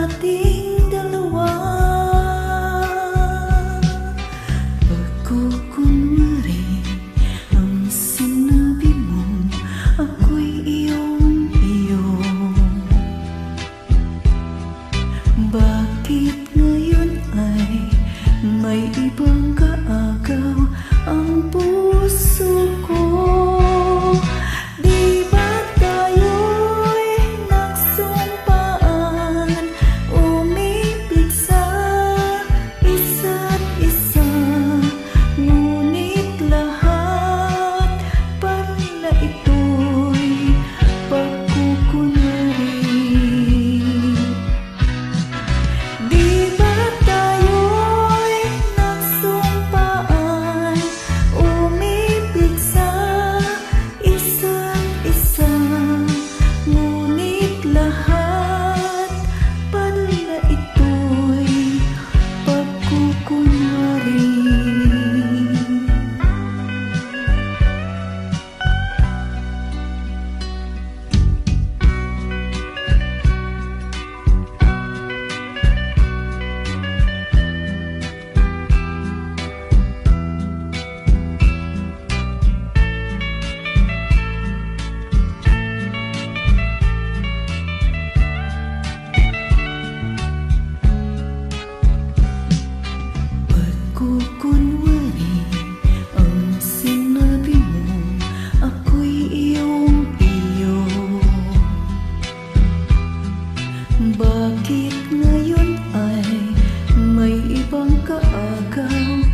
ating dalawa. Pagkukunwari ang sinabi mo, ako'y iyong-iyo. Bakit ngayon ay may ibang kaagaw ang puso ko? Di ba tayo'y nagsumpaan umibig sa isa't isa? Ngunit lahat pala ito'y pagkukunwari. Di ba tayo'y nagsumpaan umibig sa isa't isa? Ngunit lahat pala ito'y pagkukunwari. Pagkukunwari ang sinabi mo, ako'y iyong-iyo. Bakit ngayon ay may ibang kaagaw